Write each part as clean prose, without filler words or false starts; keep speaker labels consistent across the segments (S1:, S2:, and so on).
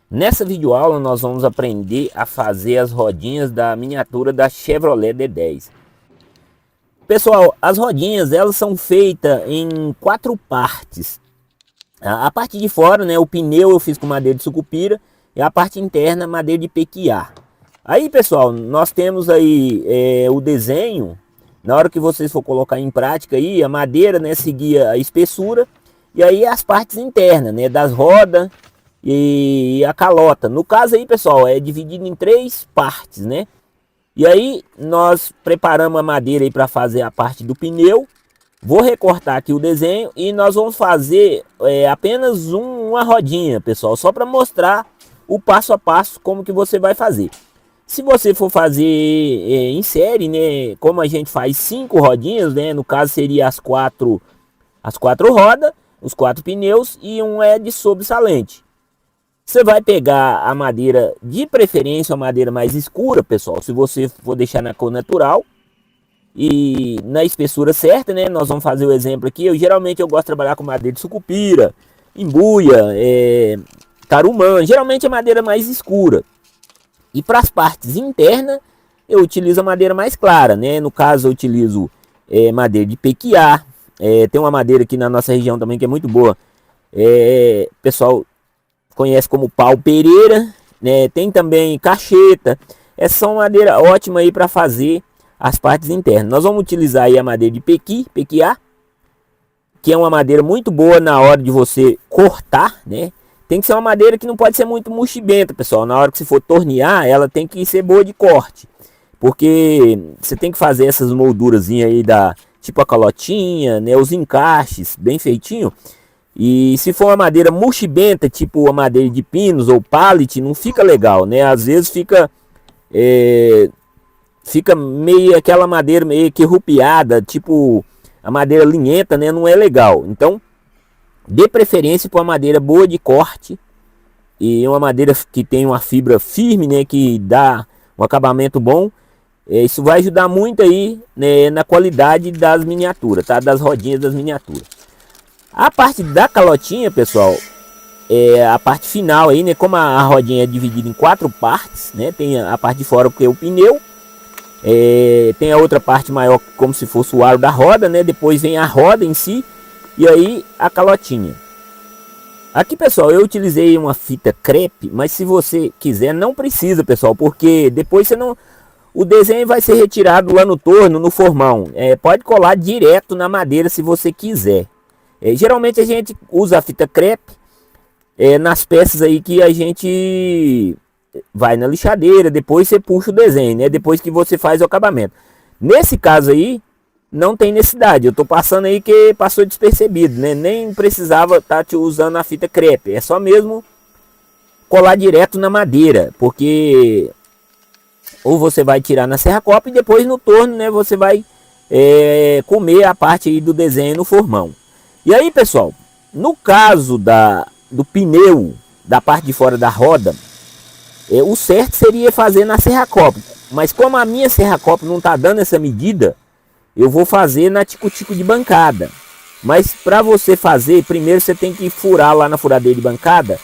S1: Nessa videoaula nós vamos aprender a fazer as rodinhas da miniatura da Chevrolet D10. Pessoal, as rodinhas elas são feitas em 4 partes. A parte de fora, né, o pneu eu fiz com madeira de sucupira e a parte interna madeira de pequiá. Aí pessoal, nós temos aí o desenho. Na hora que vocês for colocar em prática aí, a madeira, né, seguia a espessura e aí as partes internas, né, das rodas e a calota. No caso aí, pessoal, é dividido em 3 partes, né? E aí nós preparamos a madeira aí para fazer a parte do pneu. Vou recortar aqui o desenho e nós vamos fazer apenas uma rodinha, pessoal, só para mostrar o passo a passo como que você vai fazer. Se você for fazer em série, né, como a gente faz 5 rodinhas, né, no caso seria as quatro rodas, os 4 pneus e um é de sobressalente. Você vai pegar a madeira, de preferência a madeira mais escura, pessoal, se você for deixar na cor natural e na espessura certa, né? Nós vamos fazer o exemplo aqui. Geralmente eu gosto de trabalhar com madeira de sucupira, embuia, tarumã, geralmente é madeira mais escura. E para as partes internas eu utilizo a madeira mais clara, né? No caso eu utilizo madeira de pequiá, tem uma madeira aqui na nossa região também que é muito boa, pessoal conhece como pau pereira, né? Tem também cacheta. Essas são madeira ótima aí para fazer as partes internas. Nós vamos utilizar aí a madeira de pequiá, que é uma madeira muito boa na hora de você cortar, né? Tem que ser uma madeira que não pode ser muito mochibenta, pessoal. Na hora que você for tornear, ela tem que ser boa de corte, porque você tem que fazer essas moldurazinhas aí da tipo a calotinha, né? Os encaixes bem feitinho. E se for uma madeira mochibenta, tipo a madeira de pinos ou pallet, não fica legal, né? Às vezes fica meio aquela madeira meio que rupiada, tipo a madeira linhenta, né? Não é legal. Então, dê preferência para uma madeira boa de corte e uma madeira que tem uma fibra firme, né? Que dá um acabamento bom. Isso vai ajudar muito aí, né, na qualidade das miniaturas, tá? Das rodinhas das miniaturas. A parte da calotinha, pessoal, é a parte final aí, né? Como a rodinha é dividida em 4 partes, né? Tem a parte de fora que é o pneu, tem a outra parte maior como se fosse o aro da roda, né? Depois vem a roda em si e aí a calotinha. Aqui, pessoal, eu utilizei uma fita crepe, mas se você quiser não precisa, pessoal, porque depois você não, o desenho vai ser retirado lá no torno, no formão. Pode colar direto na madeira se você quiser. Geralmente a gente usa a fita crepe nas peças aí que a gente vai na lixadeira, depois você puxa o desenho, né? Depois que você faz o acabamento. Nesse caso aí, não tem necessidade. Eu tô passando aí que passou despercebido, né? Nem precisava estar usando a fita crepe. É só mesmo colar direto na madeira, porque ou você vai tirar na serra-copa e depois no torno, né? Você vai comer a parte aí do desenho no formão. E aí, pessoal, no caso do pneu, da parte de fora da roda, o certo seria fazer na serra-copa. Mas como a minha serra-copa não está dando essa medida, eu vou fazer na tico-tico de bancada. Mas para você fazer, primeiro você tem que furar lá na furadeira de bancada,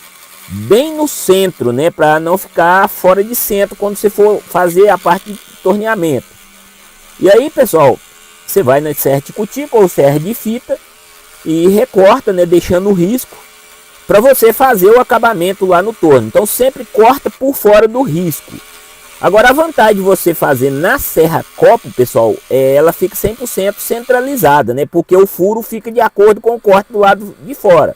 S1: bem no centro, né? Para não ficar fora de centro quando você for fazer a parte de torneamento. E aí, pessoal, você vai na serra tico-tico ou serra de fita e recorta, né, deixando o risco para você fazer o acabamento lá no torno. Então sempre corta por fora do risco. Agora a vantagem de você fazer na serra copo, pessoal, ela fica 100% centralizada, né, porque o furo fica de acordo com o corte do lado de fora.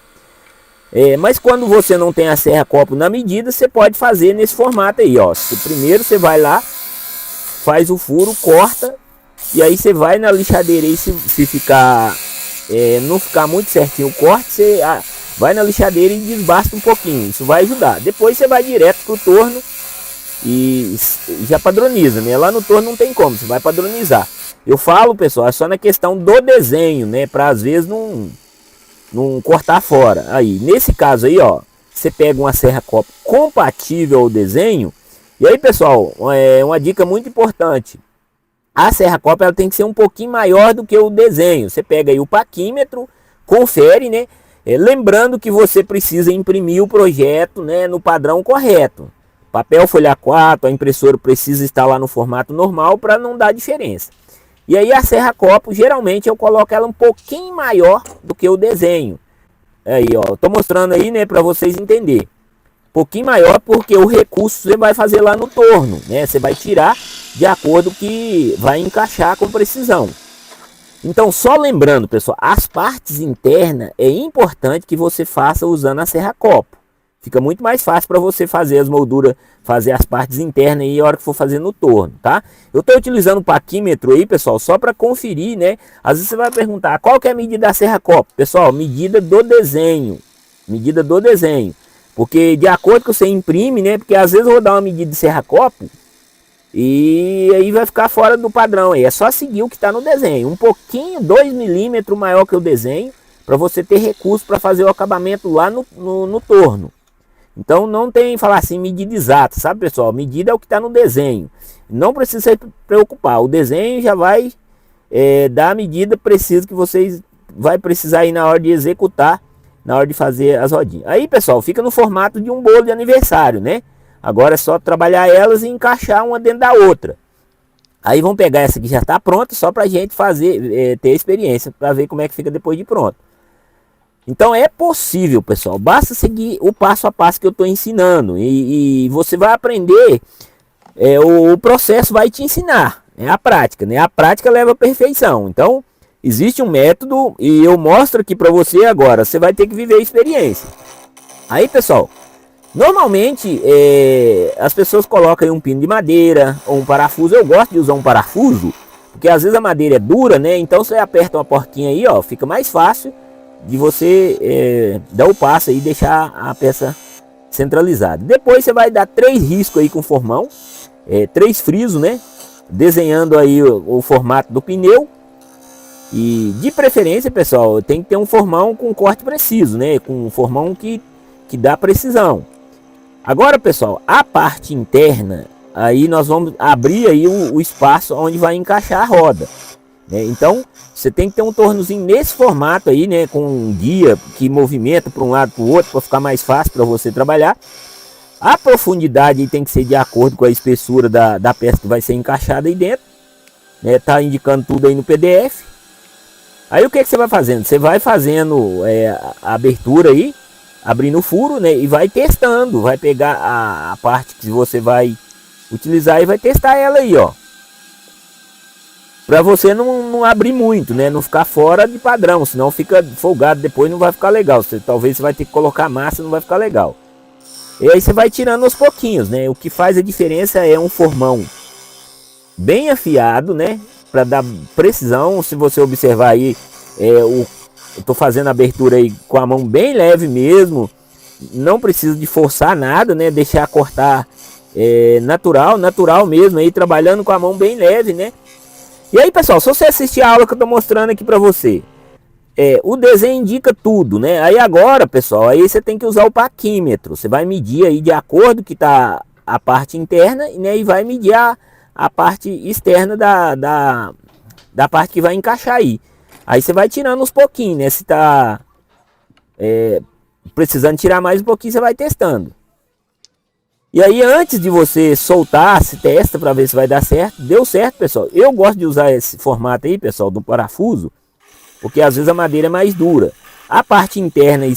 S1: Mas quando você não tem a serra copo na medida, você pode fazer nesse formato aí, ó. Primeiro você vai lá, faz o furo, corta e aí você vai na lixadeira aí, se ficar não ficar muito certinho o corte, você vai na lixadeira e desbasta um pouquinho. Isso vai ajudar. Depois você vai direto pro torno e já padroniza, né? Lá no torno não tem como, você vai padronizar. Eu falo, pessoal, é só na questão do desenho, né? Para às vezes não cortar fora. Aí, nesse caso aí, ó, você pega uma serra-copo compatível ao desenho. E aí, pessoal, uma dica muito importante. A serra-copa ela tem que ser um pouquinho maior do que o desenho. Você pega aí o paquímetro, confere, né? Lembrando que você precisa imprimir o projeto, né, no padrão correto. Papel folha 4, a impressora precisa estar lá no formato normal para não dar diferença. E aí a serra-copo, geralmente eu coloco ela um pouquinho maior do que o desenho. Aí, ó, tô mostrando aí, né, para vocês entenderem. Um pouquinho maior porque o recurso você vai fazer lá no torno, né? Você vai tirar de acordo que vai encaixar com precisão. Então, só lembrando, pessoal, as partes internas é importante que você faça usando a serra-copo. Fica muito mais fácil para você fazer as molduras, fazer as partes internas aí a hora que for fazer no torno, tá? Eu estou utilizando o paquímetro aí, pessoal, só para conferir, né? Às vezes você vai perguntar, qual que é a medida da serra-copo? Pessoal, medida do desenho. Medida do desenho. Porque de acordo com você imprime, né? Porque às vezes eu vou dar uma medida de serra-copo e aí vai ficar fora do padrão. Aí é só seguir o que está no desenho. Um pouquinho, 2 milímetros maior que o desenho, para você ter recurso para fazer o acabamento lá no torno. Então não tem falar assim medida exata, sabe, pessoal? Medida é o que está no desenho. Não precisa se preocupar. O desenho já vai dar a medida precisa que vocês vai precisar aí na hora de executar, na hora de fazer as rodinhas. Aí, pessoal, fica no formato de um bolo de aniversário, né? Agora é só trabalhar elas e encaixar uma dentro da outra. Aí vamos pegar essa que já está pronta, só para a gente fazer, ter experiência, para ver como é que fica depois de pronto. Então é possível, pessoal, basta seguir o passo a passo que eu estou ensinando e você vai aprender, o processo vai te ensinar, é a prática, né? A prática leva à perfeição. Então existe um método e eu mostro aqui para você agora, você vai ter que viver a experiência. Aí, pessoal, normalmente as pessoas colocam aí um pino de madeira ou um parafuso. Eu gosto de usar um parafuso, porque às vezes a madeira é dura, né? Então você aperta uma porquinha aí, ó, fica mais fácil de você dar o passo aí e deixar a peça centralizada. Depois você vai dar 3 riscos aí com formão, 3 frisos, né? Desenhando aí o formato do pneu. E de preferência, pessoal, tem que ter um formão com corte preciso, né? Com um formão que dá precisão. Agora, pessoal, a parte interna, aí nós vamos abrir aí o espaço onde vai encaixar a roda. Então você tem que ter um tornozinho nesse formato aí, né, com um guia que movimenta para um lado para o outro para ficar mais fácil para você trabalhar. A profundidade aí tem que ser de acordo com a espessura da peça que vai ser encaixada aí dentro, né? Tá indicando tudo aí no PDF. Aí o que você vai fazendo? Você vai fazendo a abertura aí, abrindo o furo, né, e vai testando, vai pegar a parte que você vai utilizar e vai testar ela aí, ó. Para você não abrir muito, né? Não ficar fora de padrão, senão fica folgado depois, não vai ficar legal. Talvez você vai ter que colocar massa, não vai ficar legal. E aí você vai tirando aos pouquinhos, né? O que faz a diferença é um formão bem afiado, né? Para dar precisão. Se você observar aí, eu tô fazendo a abertura aí com a mão bem leve mesmo. Não precisa de forçar nada, né? Deixar cortar natural mesmo aí, trabalhando com a mão bem leve, né? E aí, pessoal, se você assistir a aula que eu estou mostrando aqui para você, o desenho indica tudo, né? Aí agora, pessoal, aí você tem que usar o paquímetro. Você vai medir aí de acordo que tá a parte interna, né? E vai medir a parte externa da parte que vai encaixar aí. Aí você vai tirando uns pouquinhos, né? Se tá precisando tirar mais um pouquinho, você vai testando. E aí, antes de você soltar, se testa para ver se vai dar certo. Deu certo, pessoal. Eu gosto de usar esse formato aí, pessoal, do parafuso, porque às vezes a madeira é mais dura. A parte interna, aí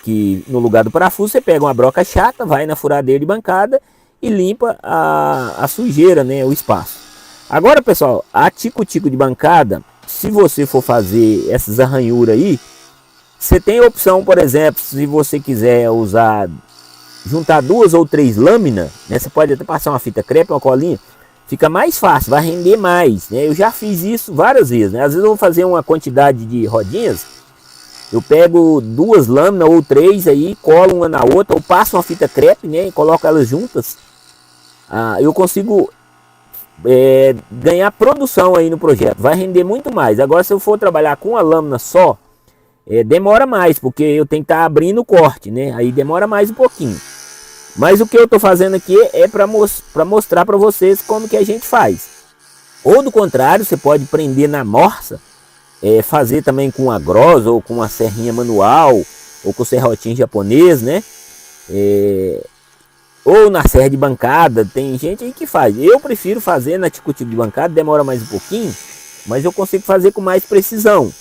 S1: que no lugar do parafuso, você pega uma broca chata, vai na furadeira de bancada e limpa a sujeira, né, o espaço. Agora, pessoal, a tico-tico de bancada, se você for fazer essas arranhuras aí, você tem a opção, por exemplo, se você quiser usar, juntar 2 ou 3 lâminas, né? Você pode até passar uma fita crepe, uma colinha, fica mais fácil, vai render mais, né? Eu já fiz isso várias vezes, né? Às vezes eu vou fazer uma quantidade de rodinhas, eu pego 2 lâminas ou 3 aí, colo uma na outra, ou passo uma fita crepe, né? E coloco elas juntas. Eu consigo ganhar produção aí no projeto, vai render muito mais. Agora, se eu for trabalhar com uma lâmina só, demora mais, porque eu tenho que estar abrindo o corte, né? Aí demora mais um pouquinho. Mas o que eu estou fazendo aqui é para mostrar para vocês como que a gente faz. Ou do contrário, você pode prender na morsa, fazer também com a grossa ou com uma serrinha manual, ou com o serrotinho japonês, né? Ou na serra de bancada, tem gente aí que faz. Eu prefiro fazer na tico-tico de bancada, demora mais um pouquinho, mas eu consigo fazer com mais precisão,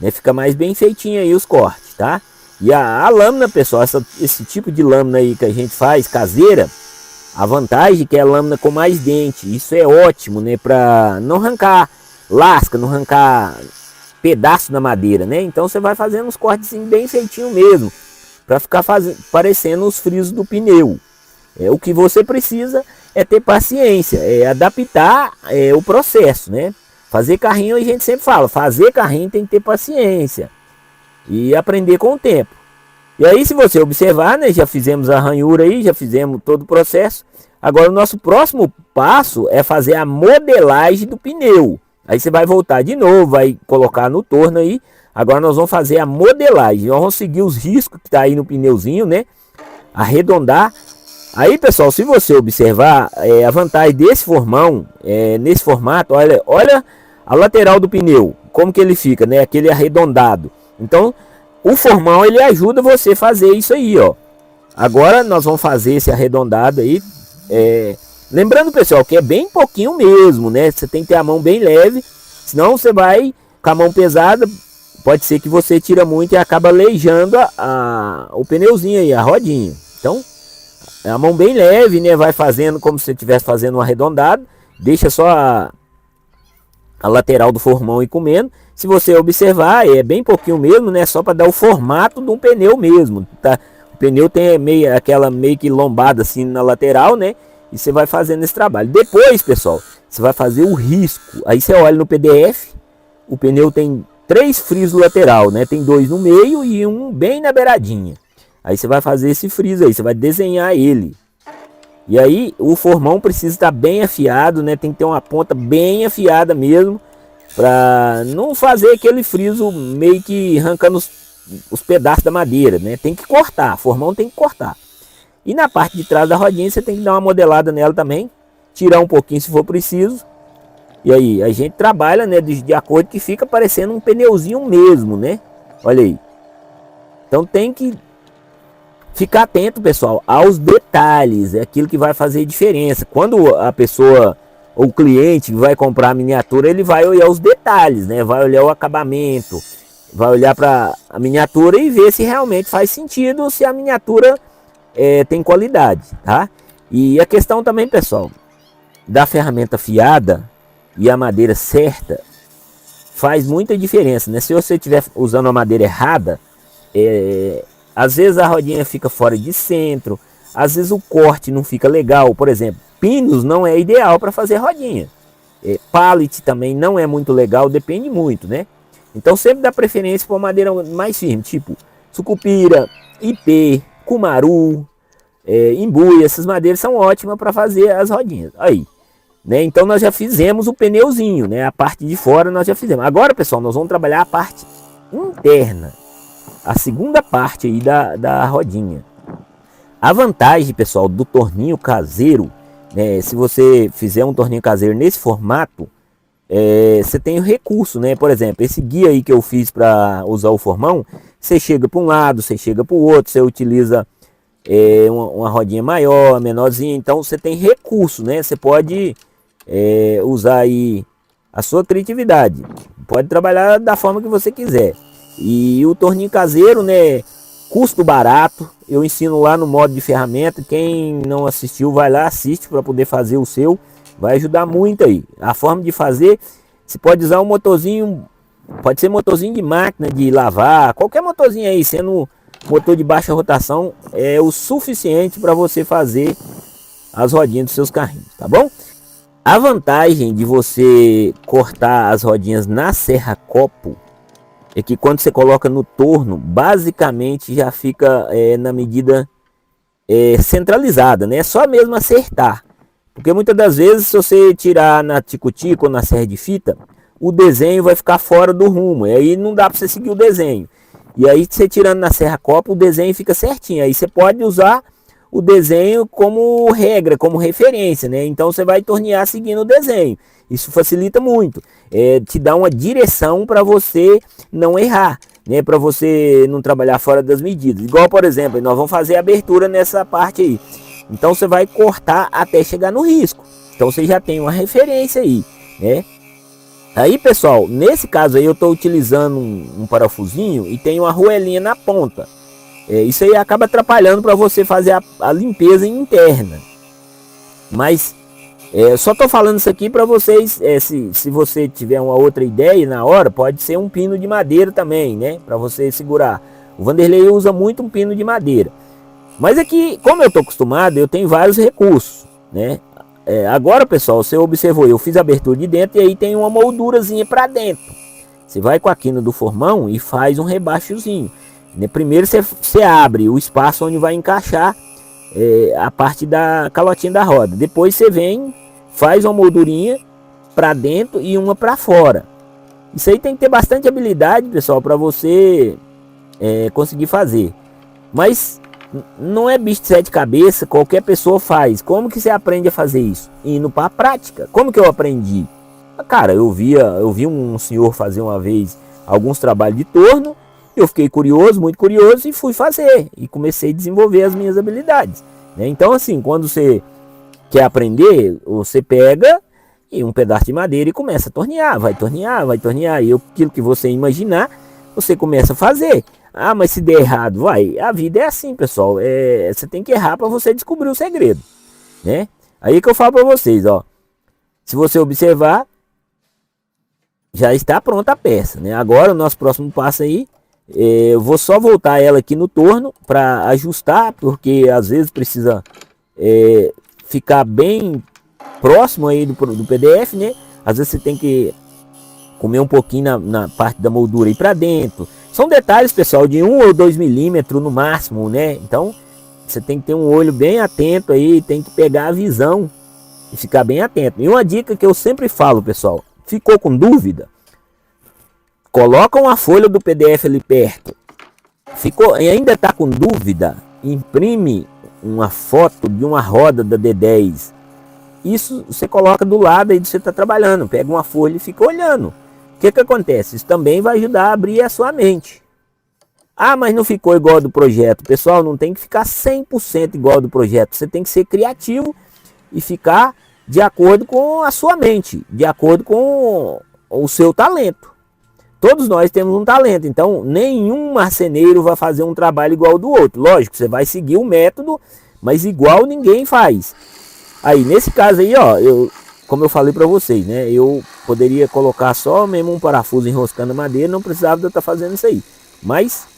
S1: né? Fica mais bem feitinho aí os cortes, tá? E a lâmina, pessoal, esse tipo de lâmina aí que a gente faz caseira, a vantagem é que é a lâmina com mais dente. Isso é ótimo, né? Pra não arrancar lasca, não arrancar pedaço da madeira, né? Então você vai fazendo uns cortes bem feitinho mesmo, para ficar parecendo os frisos do pneu. O que você precisa é ter paciência, é adaptar o processo, né? Fazer carrinho, a gente sempre fala, fazer carrinho tem que ter paciência e aprender com o tempo. E aí, se você observar, né, já fizemos a ranhura aí, já fizemos todo o processo. Agora o nosso próximo passo é fazer a modelagem do pneu. Aí você vai voltar de novo, vai colocar no torno aí. Agora nós vamos fazer a modelagem. Nós vamos seguir os riscos que tá aí no pneuzinho, né? Arredondar. Aí, pessoal, se você observar, a vantagem desse formão, nesse formato, olha a lateral do pneu, como que ele fica, né? Aquele arredondado. Então, o formão, ele ajuda você a fazer isso aí, ó. Agora nós vamos fazer esse arredondado aí. Lembrando, pessoal, que é bem pouquinho mesmo, né? Você tem que ter a mão bem leve, senão você vai com a mão pesada, pode ser que você tira muito e acaba aleijando o pneuzinho aí, a rodinha. Então, a mão bem leve, né? Vai fazendo como se você estivesse fazendo um arredondado. Deixa só a lateral do formão ir comendo. Se você observar, é bem pouquinho mesmo, né? Só para dar o formato de um pneu mesmo, tá? O pneu tem aquela meio que lombada assim na lateral, né? E você vai fazendo esse trabalho. Depois, pessoal, você vai fazer o risco. Aí você olha no PDF, o pneu tem 3 frisos lateral, né? Tem 2 no meio e um bem na beiradinha. Aí você vai fazer esse friso aí, você vai desenhar ele. E aí o formão precisa estar bem afiado, né? Tem que ter uma ponta bem afiada mesmo, para não fazer aquele friso meio que arrancando os pedaços da madeira, né? Tem que cortar, formão tem que cortar. E na parte de trás da rodinha você tem que dar uma modelada nela também, tirar um pouquinho se for preciso. E aí a gente trabalha, né, de acordo que fica parecendo um pneuzinho mesmo, né? Olha aí. Então tem que ficar atento, pessoal, aos detalhes, é aquilo que vai fazer diferença. Quando a pessoa ou o cliente vai comprar a miniatura, ele vai olhar os detalhes, né? Vai olhar o acabamento, vai olhar para a miniatura e ver se realmente faz sentido, se a miniatura tem qualidade, tá? E a questão também, pessoal, da ferramenta afiada e a madeira certa faz muita diferença, né? Se você estiver usando a madeira errada, às vezes a rodinha fica fora de centro, às vezes o corte não fica legal. Por exemplo, pinos não é ideal para fazer rodinha. Pallet também não é muito legal, depende muito, né? Então sempre dá preferência para madeira mais firme, tipo sucupira, ipê, cumaru, imbuia. Essas madeiras são ótimas para fazer as rodinhas. Aí, né? Então nós já fizemos o pneuzinho, né? A parte de fora nós já fizemos. Agora, pessoal, nós vamos trabalhar a parte interna, a segunda parte aí da rodinha. A vantagem, pessoal, do torninho caseiro, né, se você fizer um torninho caseiro nesse formato, você tem o recurso, né? Por exemplo, esse guia aí que eu fiz para usar o formão, você chega para um lado, você chega para o outro, você utiliza uma rodinha maior, menorzinha, então você tem recurso, né? Você pode usar aí a sua criatividade, pode trabalhar da forma que você quiser. E o torninho caseiro, né, custo barato, eu ensino lá no modo de ferramenta. Quem não assistiu, vai lá, assiste para poder fazer o seu, vai ajudar muito aí. A forma de fazer, você pode usar um motorzinho, pode ser motorzinho de máquina de lavar, qualquer motorzinho aí, sendo motor de baixa rotação, é o suficiente para você fazer as rodinhas dos seus carrinhos, tá bom? A vantagem de você cortar as rodinhas na serra copo é que quando você coloca no torno, basicamente já fica na medida centralizada, né? É só mesmo acertar. Porque muitas das vezes, se você tirar na tico-tico ou na serra de fita, o desenho vai ficar fora do rumo. E aí não dá para você seguir o desenho. E aí você tirando na serra copo, o desenho fica certinho. Aí você pode usar o desenho como regra, como referência, né? Então você vai tornear seguindo o desenho. Isso facilita muito, te dá uma direção para você não errar, né, para você não trabalhar fora das medidas. Igual, por exemplo, nós vamos fazer a abertura nessa parte aí. Então você vai cortar até chegar no risco. Então você já tem uma referência aí, né? Aí, pessoal, nesse caso aí eu estou utilizando um parafusinho e tem uma arruelinha na ponta. Isso aí acaba atrapalhando para você fazer a limpeza interna. Mas só estou falando isso aqui para vocês, se você tiver uma outra ideia na hora, pode ser um pino de madeira também, né? Para você segurar. O Vanderlei usa muito um pino de madeira. Mas aqui, como eu estou acostumado, eu tenho vários recursos, né? Agora, pessoal, você observou, eu fiz a abertura de dentro e aí tem uma moldurazinha para dentro. Você vai com a quina do formão e faz um rebaixozinho. Primeiro você abre o espaço onde vai encaixar a parte da calotinha da roda. Depois você vem, faz uma moldurinha para dentro e uma para fora. Isso aí tem que ter bastante habilidade, pessoal, para você conseguir fazer. Mas não é bicho de sete cabeças, qualquer pessoa faz. Como que você aprende a fazer isso? Indo para a prática. Como que eu aprendi? Cara, eu vi um senhor fazer uma vez alguns trabalhos de torno, eu fiquei curioso, muito curioso, e fui fazer. E comecei a desenvolver as minhas habilidades, né? Então, assim, quando você quer aprender, você pega e um pedaço de madeira e começa a tornear, vai tornear, vai tornear. E aquilo que você imaginar, você começa a fazer. Ah, mas se der errado, vai. A vida é assim, pessoal. Você tem que errar para você descobrir o segredo, né? Aí que eu falo para vocês, ó. Se você observar, já está pronta a peça, né? Agora o nosso próximo passo aí, eu vou só voltar ela aqui no torno para ajustar, porque às vezes precisa ficar bem próximo aí do PDF, né? Às vezes você tem que comer um pouquinho na parte da moldura aí para dentro. São detalhes, pessoal, de 1 ou 2 milímetros no máximo, né? Então, você tem que ter um olho bem atento aí, tem que pegar a visão e ficar bem atento. E uma dica que eu sempre falo, pessoal, ficou com dúvida? Coloca uma folha do PDF ali perto. Ficou e ainda está com dúvida? Imprime uma foto de uma roda da D10. Isso você coloca do lado aí de você está trabalhando. Pega uma folha e fica olhando. O que acontece? Isso também vai ajudar a abrir a sua mente. Ah, mas não ficou igual do projeto. Pessoal, não tem que ficar 100% igual do projeto. Você tem que ser criativo e ficar de acordo com a sua mente, de acordo com o seu talento. Todos nós temos um talento, então nenhum marceneiro vai fazer um trabalho igual ao do outro. Lógico, você vai seguir o método, mas igual ninguém faz. Aí, nesse caso aí, ó, como eu falei para vocês, né? Eu poderia colocar só mesmo um parafuso enroscando a madeira, não precisava de eu estar fazendo isso aí. Mas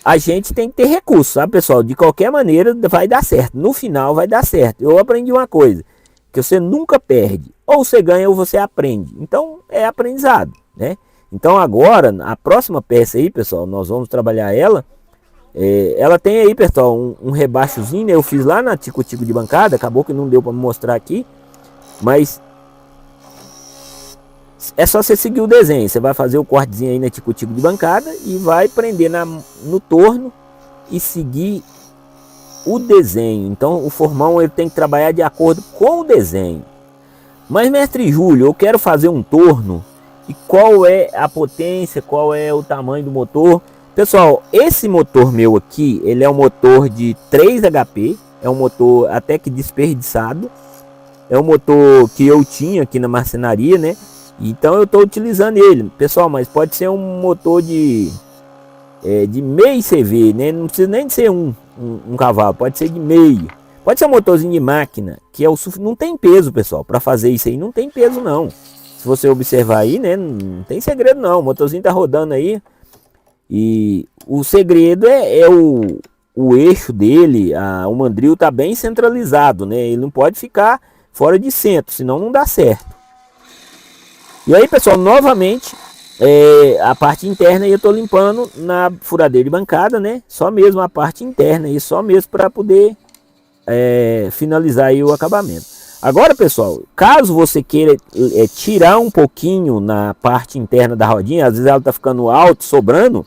S1: a gente tem que ter recursos, sabe, pessoal? De qualquer maneira vai dar certo. No final vai dar certo. Eu aprendi uma coisa, que você nunca perde. Ou você ganha ou você aprende. Então é aprendizado, né? Então agora, a próxima peça aí, pessoal, nós vamos trabalhar ela. Ela tem aí, pessoal, um rebaixozinho, né? Eu fiz lá na tico-tico de bancada, acabou que não deu para mostrar aqui. Mas é só você seguir o desenho. Você vai fazer o cortezinho aí na tico-tico de bancada e vai prender no torno e seguir o desenho. Então o formão ele tem que trabalhar de acordo com o desenho. Mas, mestre Júlio, eu quero fazer um torno. E qual é a potência, qual é o tamanho do motor? Pessoal, esse motor meu aqui, ele é um motor de 3 HP. É um motor até que desperdiçado. É um motor que eu tinha aqui na marcenaria, né? Então eu estou utilizando ele, pessoal. Mas pode ser um motor de meio CV, né? Não precisa nem de ser um cavalo, pode ser de meio. Pode ser um motorzinho de máquina, que é o não tem peso, pessoal. Para fazer isso aí não tem peso não. Se você observar aí, né? Não tem segredo não. O motorzinho tá rodando aí. E o segredo é o eixo dele, o mandril tá bem centralizado, né? Ele não pode ficar fora de centro, senão não dá certo. E aí, pessoal, novamente, a parte interna eu tô limpando na furadeira de bancada, né? Só mesmo a parte interna e só mesmo para poder finalizar aí o acabamento. Agora, pessoal, caso você queira tirar um pouquinho na parte interna da rodinha, às vezes ela tá ficando alto, sobrando,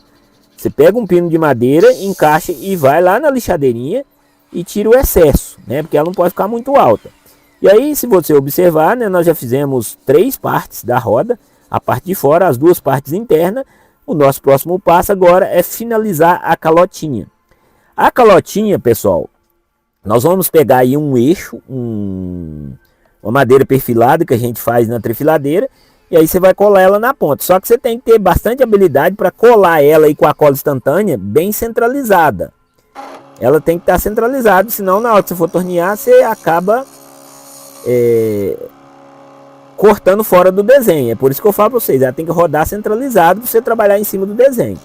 S1: você pega um pino de madeira, encaixa e vai lá na lixadeirinha e tira o excesso, né? Porque ela não pode ficar muito alta. E aí, se você observar, né, nós já fizemos 3 partes da roda, a parte de fora, as 2 partes internas. O nosso próximo passo agora é finalizar a calotinha. A calotinha, pessoal, nós vamos pegar aí um eixo, uma madeira perfilada que a gente faz na trefiladeira, e aí você vai colar ela na ponta. Só que você tem que ter bastante habilidade para colar ela aí com a cola instantânea bem centralizada. Ela tem que estar centralizada, senão na hora que você for tornear, você acaba cortando fora do desenho. É por isso que eu falo para vocês, ela tem que rodar centralizado para você trabalhar em cima do desenho.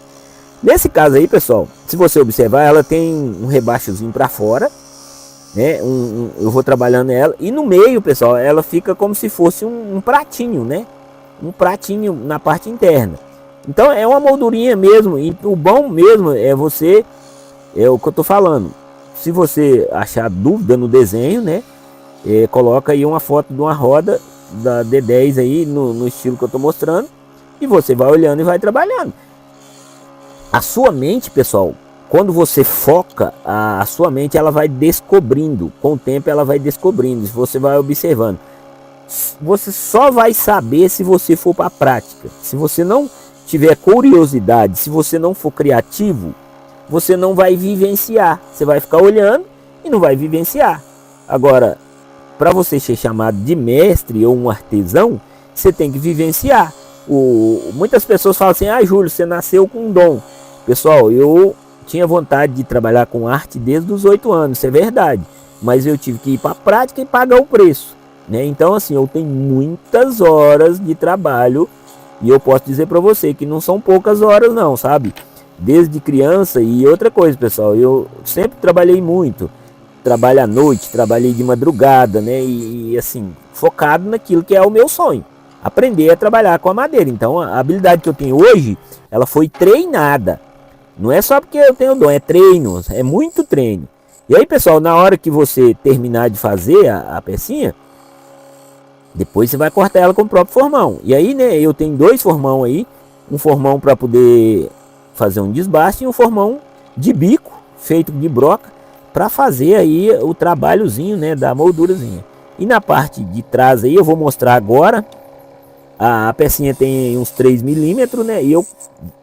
S1: Nesse caso aí, pessoal, se você observar, ela tem um rebaixozinho para fora, né? Eu vou trabalhando ela, e no meio, pessoal, ela fica como se fosse um pratinho, né? Um pratinho na parte interna. Então é uma moldurinha mesmo, e o bom mesmo é você, é o que eu tô falando, se você achar dúvida no desenho, né, coloca aí uma foto de uma roda da D10 aí no estilo que eu tô mostrando, e você vai olhando e vai trabalhando. A sua mente, pessoal, quando você foca, a sua mente ela vai descobrindo, com o tempo ela vai descobrindo, você vai observando. Você só vai saber se você for para a prática. Se você não tiver curiosidade, se você não for criativo, você não vai vivenciar. Você vai ficar olhando e não vai vivenciar. Agora, para você ser chamado de mestre ou um artesão, você tem que vivenciar. Muitas pessoas falam assim: ah, Júlio, você nasceu com um dom. Pessoal, eu tinha vontade de trabalhar com arte desde os 8 anos, isso é verdade. Mas eu tive que ir para a prática e pagar o preço, né? Então, assim, eu tenho muitas horas de trabalho, e eu posso dizer para você que não são poucas horas não, sabe? Desde criança. E outra coisa, pessoal, eu sempre trabalhei muito. Trabalho à noite, trabalhei de madrugada, né? E assim, focado naquilo que é o meu sonho, aprender a trabalhar com a madeira. Então, a habilidade que eu tenho hoje, ela foi treinada. Não é só porque eu tenho dom, é treino, é muito treino. E aí, pessoal, na hora que você terminar de fazer a pecinha, depois você vai cortar ela com o próprio formão. E aí, né, eu tenho 2 formão aí, um formão para poder fazer um desbaste e um formão de bico feito de broca para fazer aí o trabalhozinho, né, da moldurazinha. E na parte de trás aí eu vou mostrar agora. A pecinha tem uns 3 milímetros, né? E eu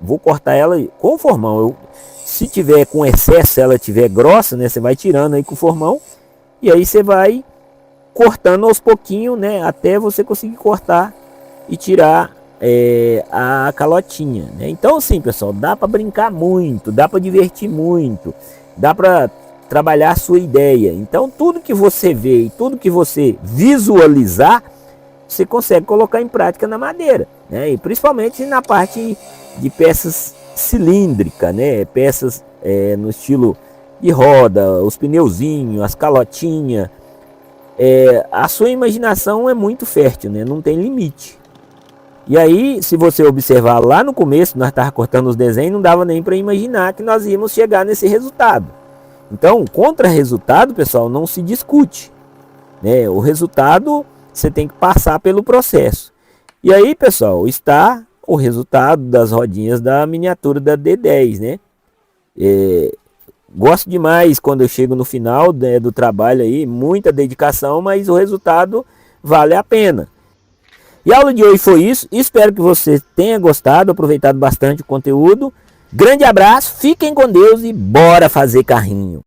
S1: vou cortar ela com o formão. Se tiver com excesso, ela tiver grossa, né? Você vai tirando aí com o formão. E aí você vai cortando aos pouquinhos, né? Até você conseguir cortar e tirar a calotinha, né? Então, assim, pessoal, dá para brincar muito, dá para divertir muito, dá para trabalhar a sua ideia. Então, tudo que você vê e tudo que você visualizar, você consegue colocar em prática na madeira, né? E principalmente na parte de peças cilíndricas, né? Peças no estilo de roda, os pneuzinhos, as calotinhas. A sua imaginação é muito fértil, né? Não tem limite. E aí, se você observar lá no começo, nós estávamos cortando os desenhos, não dava nem para imaginar que nós íamos chegar nesse resultado. Então, contra resultado, pessoal, não se discute, né? O resultado, você tem que passar pelo processo. E aí, pessoal, está o resultado das rodinhas da miniatura da D10, né? Gosto demais quando eu chego no final, né, do trabalho aí, muita dedicação, mas o resultado vale a pena. E a aula de hoje foi isso. Espero que você tenha gostado, aproveitado bastante o conteúdo. Grande abraço, fiquem com Deus e bora fazer carrinho.